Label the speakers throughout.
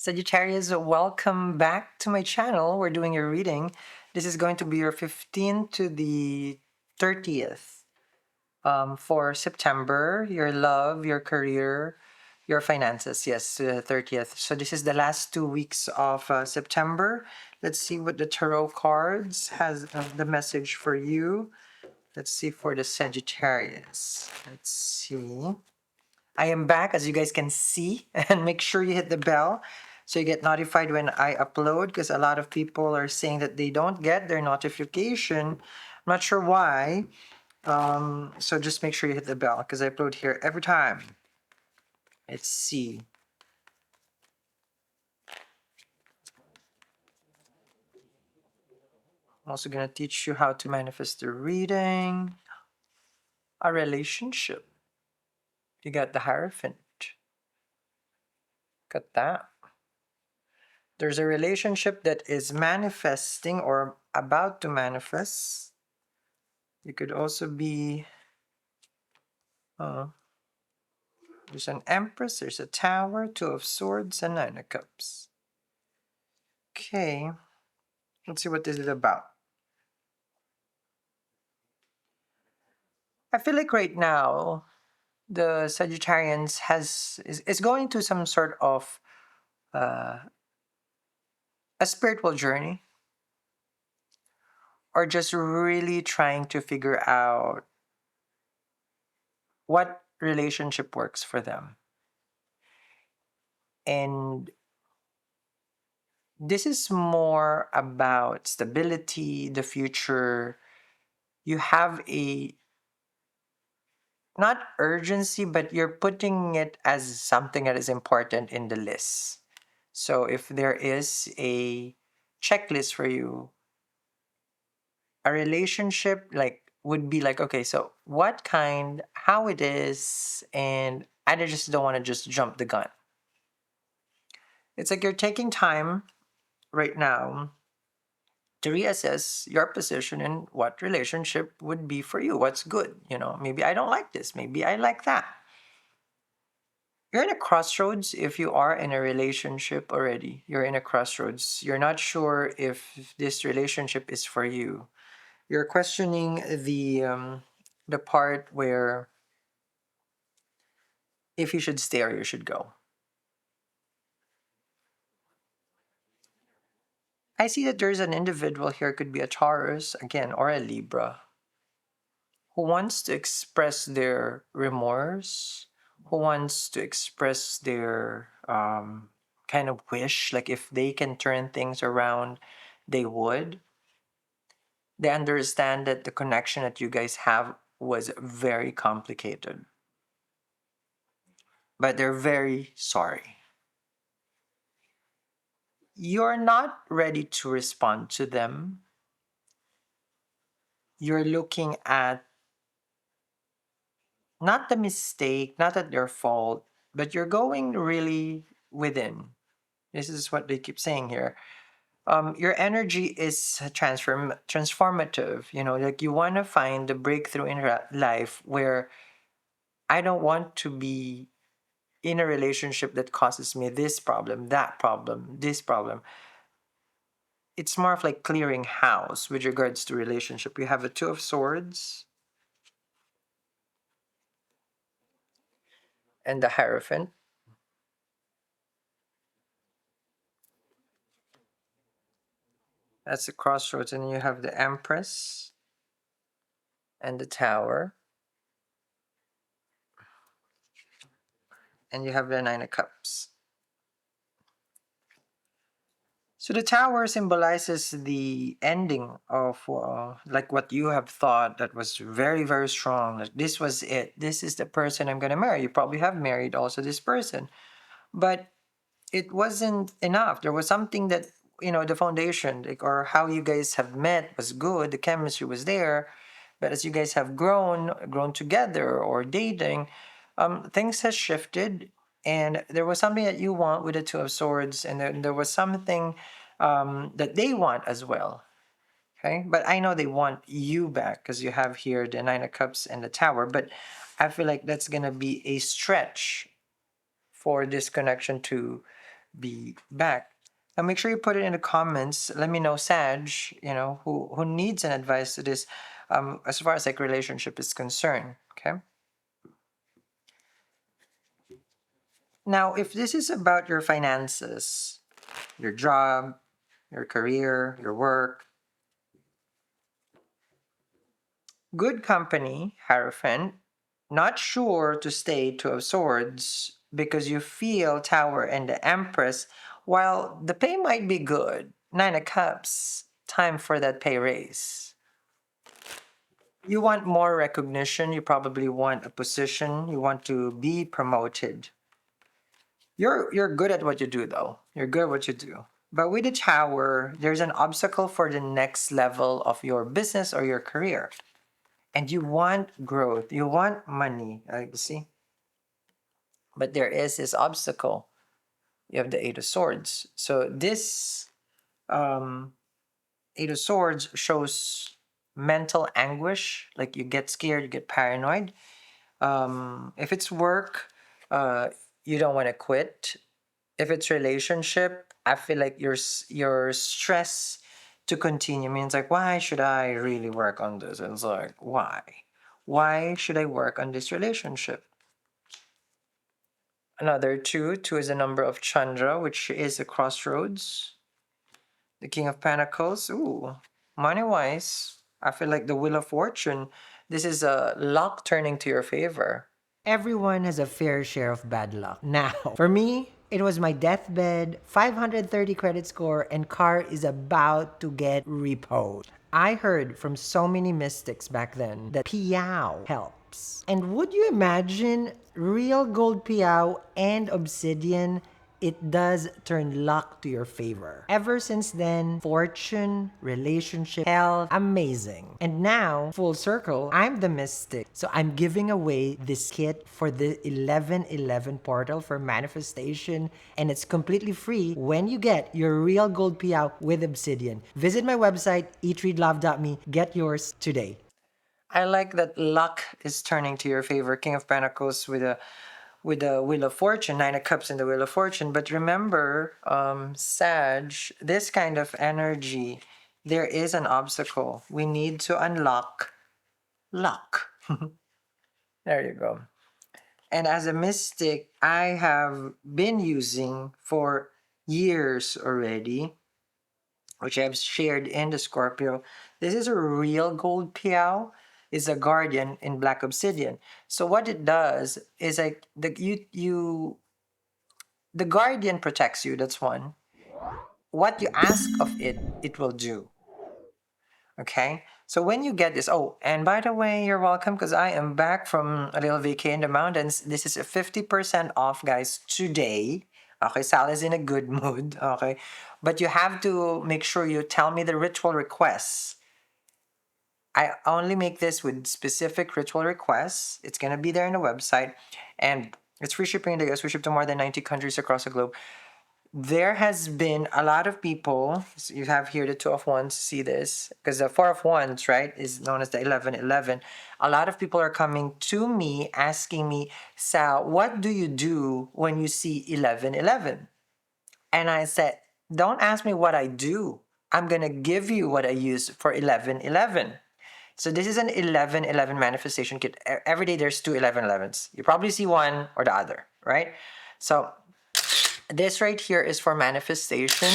Speaker 1: Sagittarius, welcome back to my channel. We're doing your reading. This is going to be your 15th to the 30th for September, your love, your career, your finances. Yes, to the 30th. So this is the last 2 weeks of September. Let's see what the tarot cards has the message for you. Let's see for the Sagittarius. Let's see. I am back, as you guys can see, and make sure you hit the bell so you get notified when I upload, because a lot of people are saying that they don't get their notification. I'm not sure why. So just make sure you hit the bell because I upload here every time. Let's see. I'm also going to teach you how to manifest the reading. A relationship. You got the Hierophant. Got that. There's a relationship that is manifesting or about to manifest. You could also be there's an Empress, there's a Tower, Two of Swords, and Nine of Cups. Okay, let's see what this is about. I feel like right now the Sagittarians is going to some sort of uh, a spiritual journey, or just really trying to figure out what relationship works for them. And this is more about stability, the future. You have a not urgency, but you're putting it as something that is important in the list. So if there is a checklist for you, a relationship like would be like, okay, so what kind, how it is, and I just don't want to just jump the gun. It's like you're taking time right now to reassess your position and what relationship would be for you. What's good? Maybe I don't like this, maybe I like that. You're in a crossroads if you are in a relationship already. You're in a crossroads. You're not sure if this relationship is for you. You're questioning the part where if you should stay or you should go. I see that there's an individual here, could be a Taurus again or a Libra, who wants to express their remorse, who wants to express their kind of wish, like if they can turn things around, they would. They understand that the connection that you guys have was very complicated, but they're very sorry. You're not ready to respond to them. You're looking at not the mistake, not at their fault, but you're going really within. This is what they keep saying here. Your energy is transformative. Like you want to find the breakthrough in life where I don't want to be in a relationship that causes me this problem, that problem, this problem. It's more of like clearing house with regards to relationship. You have a Two of Swords and the Hierophant. That's the crossroads, and you have the Empress and the Tower, and you have the Nine of Cups. So the Tower symbolizes the ending of like what you have thought that was very, very strong. Like this was it. This is the person I'm gonna marry. You probably have married also this person, but it wasn't enough. There was something that the foundation, like, or how you guys have met was good. The chemistry was there, but as you guys have grown together or dating, things has shifted, and there was something that you want with the Two of Swords, and then there was something that they want as well. Okay, but I know they want you back because you have here the Nine of Cups and the Tower, but I feel like that's gonna be a stretch for this connection to be back. Now make sure you put it in the comments. Let me know, Sag, who needs an advice to this, as far as like relationship is concerned. Okay. Now, if this is about your finances, your job, your career, your work, good company, Hierophant, not sure to stay Two of Swords because you feel Tower and the Empress, while the pay might be good, Nine of Cups, time for that pay raise. You want more recognition, you probably want a position, you want to be promoted. You're good at what you do though. You're good at what you do. But with the Tower, there's an obstacle for the next level of your business or your career. And you want growth, you want money, you see? But there is this obstacle. You have the Eight of Swords. So this um, Eight of Swords shows mental anguish, like you get scared, you get paranoid. If it's work, uh, you don't want to quit. If it's relationship, I feel like your stress to continue means like, why should I really work on this? And it's like, why? Why should I work on this relationship? Another two. Two is a number of Chandra, which is a crossroads. The King of Pentacles. Ooh, money wise, I feel like the Wheel of Fortune. This is a luck turning to your favor.
Speaker 2: Everyone has a fair share of bad luck. Now, for me, it was my deathbed, 530 credit score, and car is about to get repoed. I heard from so many mystics back then that Piao helps. And would you imagine real gold Piao and obsidian? It does turn luck to your favor. Ever since then, fortune, relationship, health, amazing. And now, full circle, I'm the mystic. So I'm giving away this kit for the 1111 portal for manifestation, and it's completely free when you get your real gold piao with obsidian. Visit my website, eatreadlove.me. Get yours today.
Speaker 1: I like that luck is turning to your favor. King of Pentacles with the Wheel of Fortune, Nine of Cups in the Wheel of Fortune. But remember, Sag, this kind of energy, there is an obstacle. We need to unlock luck. There you go. And as a mystic, I have been using for years already, which I've shared in the Scorpio. This is a real gold piao. It's a guardian in black obsidian. So what it does is like the guardian protects you. That's one. What you ask of it, it will do. Okay. So when you get this, oh, and by the way, you're welcome because I am back from a little vacay in the mountains. This is a 50% off, guys, today. Okay, Sal is in a good mood. Okay. But you have to make sure you tell me the ritual requests. I only make this with specific ritual requests. It's going to be there in the website. And it's free shipping in the US. We ship to more than 90 countries across the globe. There has been a lot of people, so you have here the Two of Wands, see this, because the Four of Wands, right, is known as the 1111. A lot of people are coming to me asking me, Sal, what do you do when you see 1111? And I said, don't ask me what I do. I'm going to give you what I use for 1111. So this is an 1111 manifestation kit. Every day there's two 1111s. You probably see one or the other, right? So this right here is for manifestation.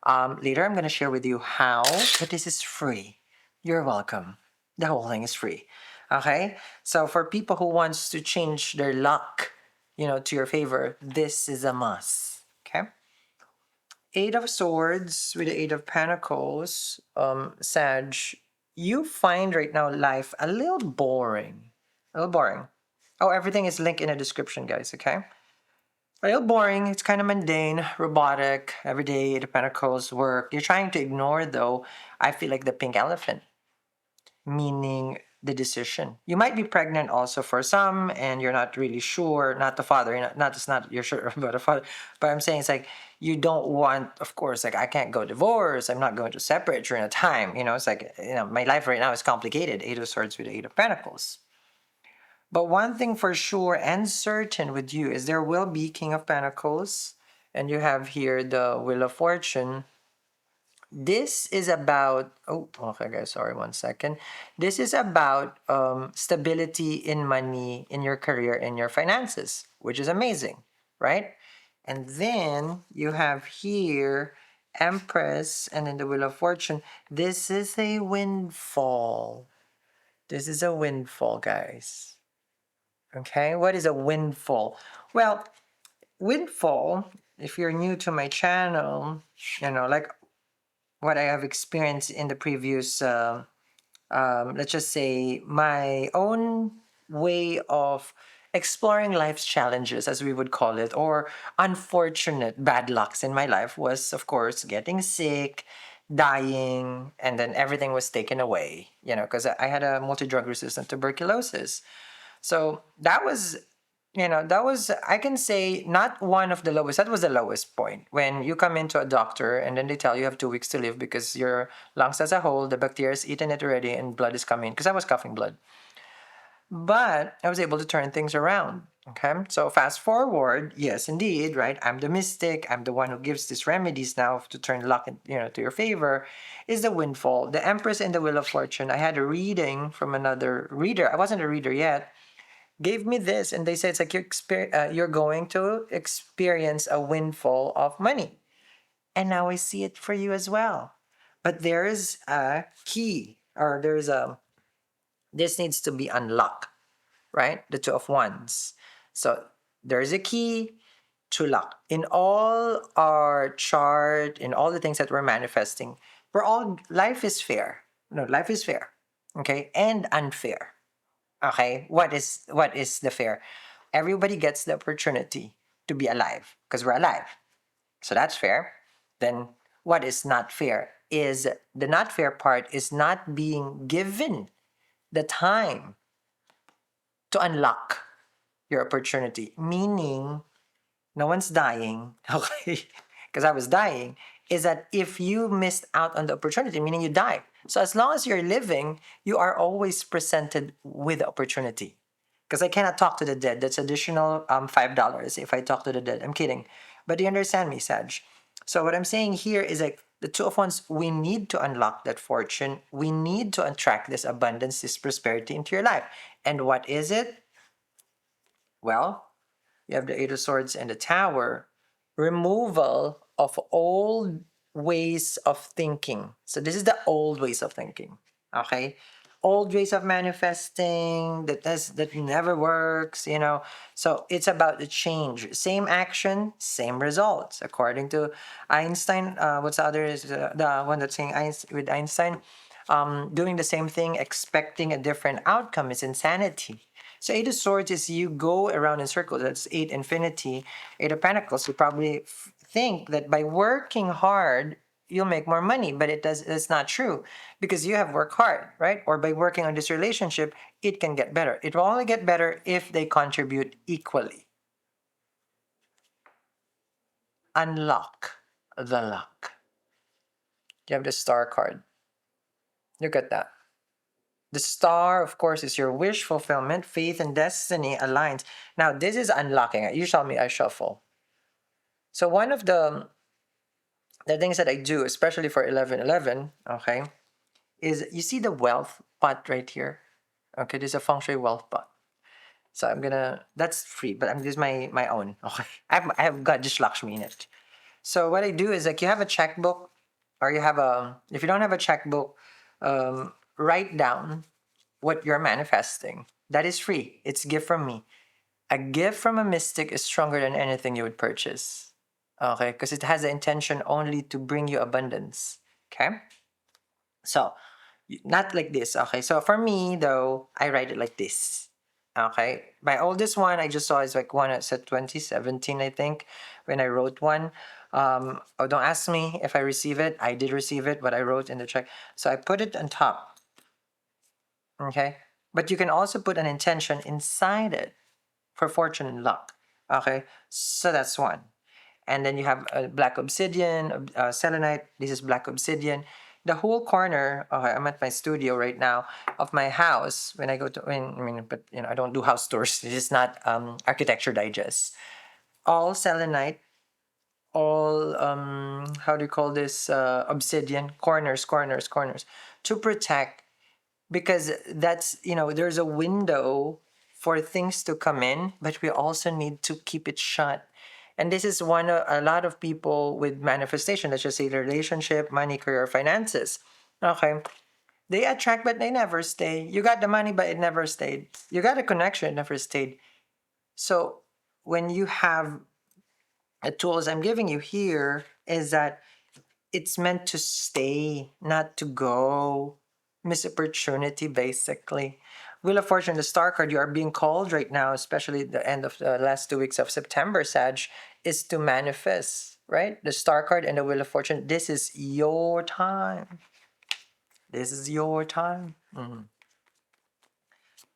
Speaker 1: Later, I'm going to share with you how, but this is free. You're welcome. The whole thing is free. Okay? So for people who wants to change their luck, to your favor, this is a must. Okay? Eight of Swords with the Eight of Pentacles, Sag, you find right now life a little boring. A little boring. Oh, everything is linked in the description, guys, okay? A little boring. It's kind of mundane, robotic, everyday, the pentacles work. You're trying to ignore, though, I feel like the pink elephant, meaning the decision. You might be pregnant also for some, and you're not really sure. Not the father, you're sure about the father, but I'm saying it's like you don't want, of course, like I can't go divorce. I'm not going to separate during a time. It's like my life right now is complicated. Eight of Swords with the Eight of Pentacles. But one thing for sure and certain with you is there will be King of Pentacles And you have here the Wheel of Fortune. This is about, oh, okay, guys, sorry, 1 second. This is about stability in money, in your career, in your finances, which is amazing, right? And then you have here Empress and then the Wheel of Fortune. This is a windfall. This is a windfall, guys. Okay, what is a windfall? Well, windfall, if you're new to my channel, like what I have experienced in the previous, let's just say, my own way of exploring life's challenges, as we would call it, or unfortunate bad lucks in my life was, of course, getting sick, dying, and then everything was taken away, because I had a multi drug resistant tuberculosis. So that was, I can say, not one of the lowest. That was the lowest point. When you come into a doctor and then they tell you have 2 weeks to live because your lungs as a whole, the bacteria has eaten it already and blood is coming. Because I was coughing blood. But I was able to turn things around. Okay. So fast forward, yes, indeed, right? I'm the mystic. I'm the one who gives these remedies now to turn luck, to your favor. Is the windfall, the Empress and the Wheel of Fortune. I had a reading from another reader. I wasn't a reader yet, gave me this, and they said it's like you're going to experience a windfall of money. And now I see it for you as well. But there is a key, or there's a, this needs to be unlocked, right? The Two of Wands. So there is a key to luck. In all our chart, in all the things that we're manifesting, life is fair. No, life is fair. Okay? And unfair. Okay? What is the fair? Everybody gets the opportunity to be alive because we're alive. So that's fair. Then what is not fair is the not fair part is not being given the time to unlock your opportunity, meaning no one's dying, okay? Because I was dying, is that if you missed out on the opportunity, meaning you died. So as long as you're living, you are always presented with the opportunity. Because I cannot talk to the dead. That's additional $5 if I talk to the dead. I'm kidding. But do you understand me, Sag? So what I'm saying here is like the Two of Wands, we need to unlock that fortune. We need to attract this abundance, this prosperity into your life. And what is it? Well, you have the Eight of Swords and the Tower. Removal of old ways of thinking. So this is the old ways of thinking. Okay? Old ways of manifesting that never works. So it's about the change. Same action, same results. According to Einstein, what's the other is the one that's saying with Einstein, doing the same thing, expecting a different outcome is insanity. So Eight of Swords is you go around in circles. That's eight infinity. Eight of Pentacles, you probably think that by working hard, you'll make more money, but it's not true because you have worked hard, right? Or by working on this relationship, it can get better. It will only get better if they contribute equally. Unlock the luck. You have the Star card. Look at that. The star, of course, is your wish fulfillment, faith, and destiny aligns. Now, this is unlocking it. You tell me, I shuffle. So one of the things that I do, especially for 1111, okay, is you see the wealth pot right here. Okay, there's a feng shui wealth pot. So that's free, but this is my own. Okay, I have got just Lakshmi in it. So what I do is like you have a checkbook, or if you don't have a checkbook, write down what you're manifesting. That is free. It's a gift from me. A gift from a mystic is stronger than anything you would purchase. Okay, because it has the intention only to bring you abundance. Okay, so not like this. Okay, so for me though, I write it like this. Okay, my oldest one I just saw is like one at 2017, I think, when I wrote one. Oh, don't ask me if I receive it. I did receive it, but I wrote in the check. So I put it on top. Okay, but you can also put an intention inside it for fortune and luck. Okay, so that's one. And then you have a black obsidian, selenite. This is black obsidian. The whole corner. Okay, I'm at my studio right now of my house. When I go to, but I don't do house tours. This is not Architecture Digest. All selenite. all how do you call this, obsidian corners to protect, because that's, there's a window for things to come in, but we also need to keep it shut. And this is one of a lot of people with manifestation, let's just say the relationship, money, career, finances. Okay, they attract but they never stay. You got the money but it never stayed. You got a connection, it never stayed. So when you have the tools I'm giving you here, is that it's meant to stay, not to go. Miss opportunity, basically. Wheel of Fortune, the star card you are being called right now, especially the end of the last 2 weeks of September, Sag, is to manifest, right? The star card and the Wheel of Fortune. This is your time. This is your time.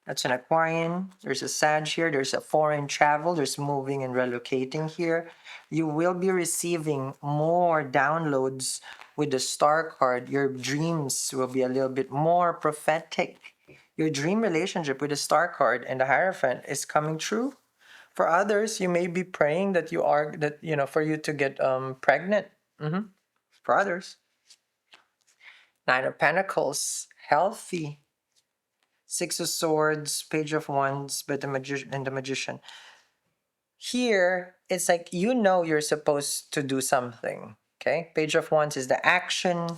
Speaker 1: That's an Aquarian. There's a Sag here. There's a foreign travel. There's moving and relocating here. You will be receiving more downloads with the star card. Your dreams will be a little bit more prophetic. Your dream relationship with the star card and the Hierophant is coming true. For others, you may be praying that for you to get pregnant. For others, Nine of Pentacles, healthy. Six of Swords, Page of Wands, but the Magician. Here, it's like you're supposed to do something. Okay? Page of Wands is the action,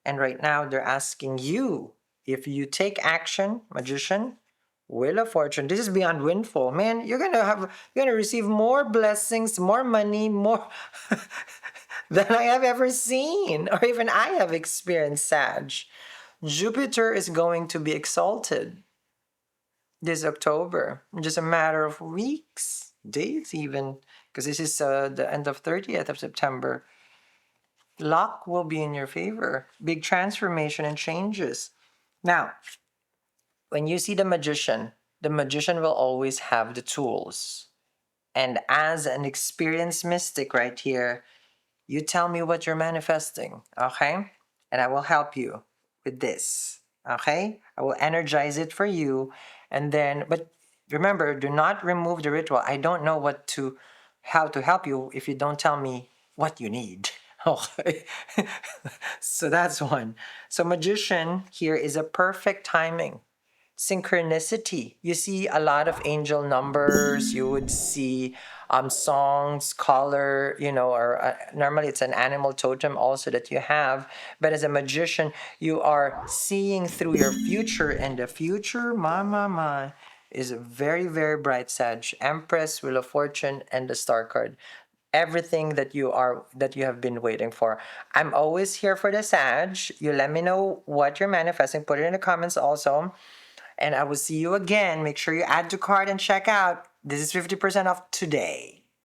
Speaker 1: and right now they're asking you if you take action, Magician, Wheel of Fortune. This is beyond windfall, man. You're gonna receive more blessings, more money, more than I have ever seen, or even I have experienced. Sag. Jupiter is going to be exalted this October. In just a matter of weeks, days even, because this is the end of 30th of September. Luck will be in your favor. Big transformation and changes. Now, when you see the magician will always have the tools. And as an experienced mystic right here, you tell me what you're manifesting, okay? And I will help you with this, okay? I will energize it for you. And then, but remember, do not remove the ritual. I don't know how to help you if you don't tell me what you need. Okay. So that's one. So, magician here is a perfect timing. Synchronicity. You see a lot of angel numbers. You would see songs, color, or normally it's an animal totem also that you have. But as a magician, you are seeing through your future, and the future, my, is very, very bright. Sag, Empress, Wheel of Fortune, and the Star card. Everything that you have been waiting for. I'm always here for the Sag. You let me know what you're manifesting. Put it in the comments also. And I will see you again. Make sure you add to cart and check out. This is 50% off today.